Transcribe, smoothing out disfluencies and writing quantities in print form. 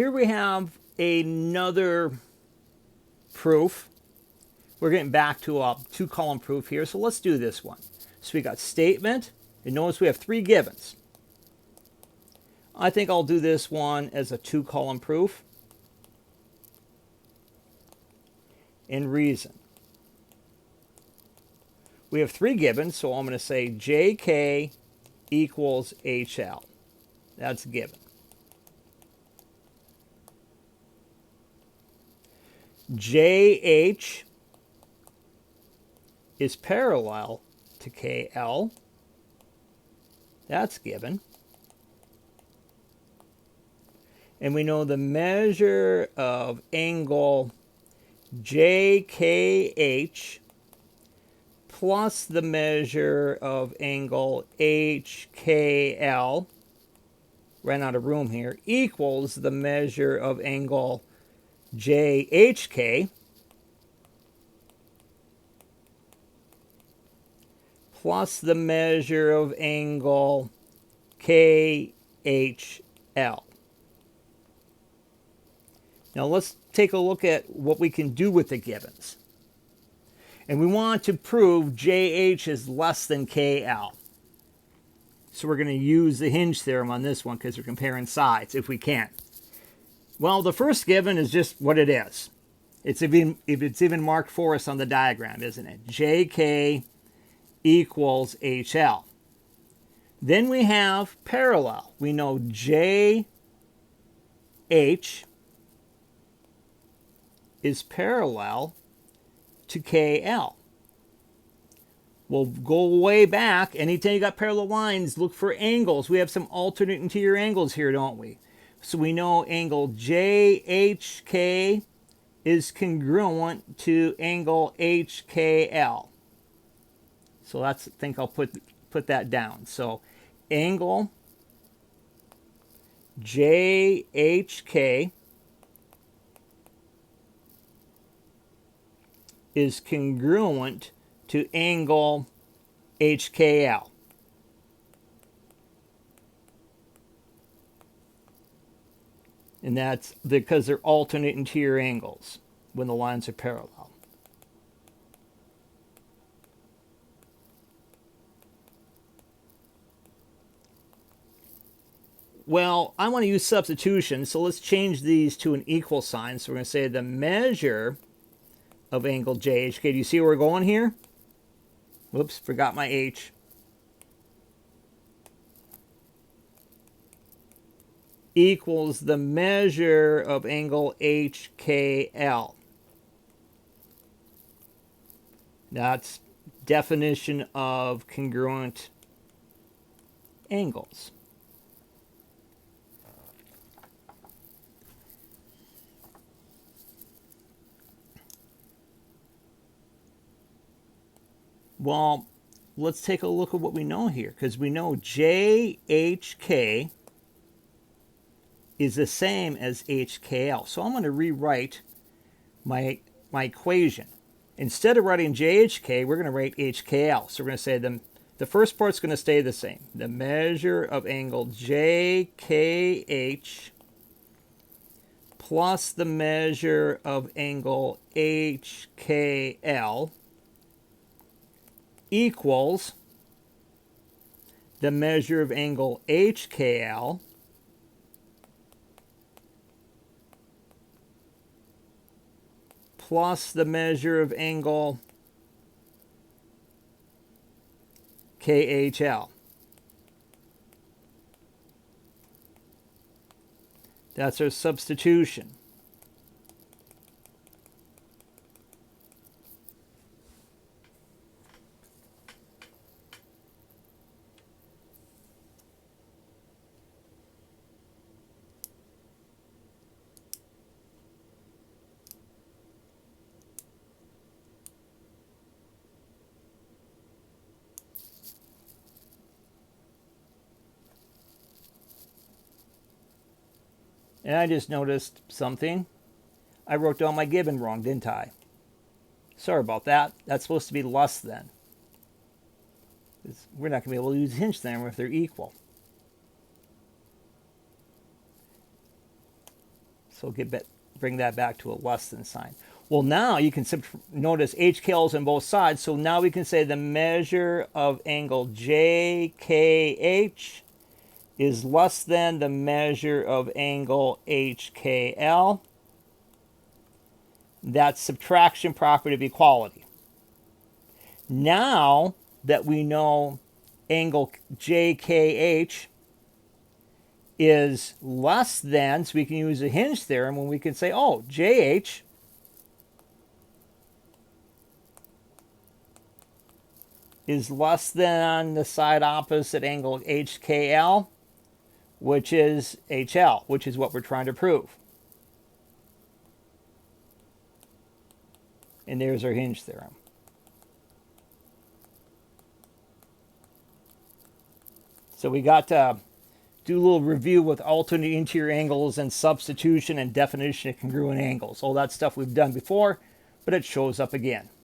Here we have another proof. We're getting back to a two-column proof here, so let's do this one. So we got statement, and notice we have three givens. I think I'll do this one as a two-column proof. And reason. We have three given, so I'm going to say JK equals HL. That's given. JH is parallel to KL. That's given. And we know the measure of angle JKH plus the measure of angle HKL, ran out of room here, equals the measure of angle JHK plus the measure of angle KHL. Now let's take a look at what we can do with the givens. And we want to prove JH is less than KL. So we're going to use the hinge theorem on this one because we're comparing sides if we can. Well, the first given is just what it is. It's even marked for us on the diagram, isn't it? JK equals HL. Then we have parallel. We know JH is parallel to KL. We'll go way back. Anytime you got parallel lines, look for angles. We have some alternate interior angles here, don't we? So we know angle JHK is congruent to angle HKL. So I think I'll put that down. So angle JHK is congruent to angle HKL. And that's because they're alternate interior angles when the lines are parallel. Well, I want to use substitution, so let's change these to an equal sign. So we're going to say the measure of angle JHK. Do you see where we're going here? Whoops, forgot my H. Equals the measure of angle HKL. That's definition of congruent angles. Well, let's take a look at what we know here, because we know JHK is the same as HKL. So I'm going to rewrite my equation. Instead of writing JHK, we're going to write HKL. So we're going to say the first part's going to stay the same. The measure of angle JKH plus the measure of angle HKL equals the measure of angle HKL plus the measure of angle KHL. That's our substitution. And I just noticed something. I wrote down my given wrong, didn't I? Sorry about that. That's supposed to be less than. We're not going to be able to use hinge theorem if they're equal. So bring that back to a less than sign. Well, now you can notice HKL's on both sides. So now we can say the measure of angle JKH is less than the measure of angle HKL. That's subtraction property of equality. Now that we know angle JKH is less than, so we can use the hinge theorem when we can say, oh, JH is less than the side opposite angle HKL, which is HL, which is what we're trying to prove. And there's our hinge theorem. So we got to do a little review with alternate interior angles and substitution and definition of congruent angles. All that stuff we've done before, but it shows up again.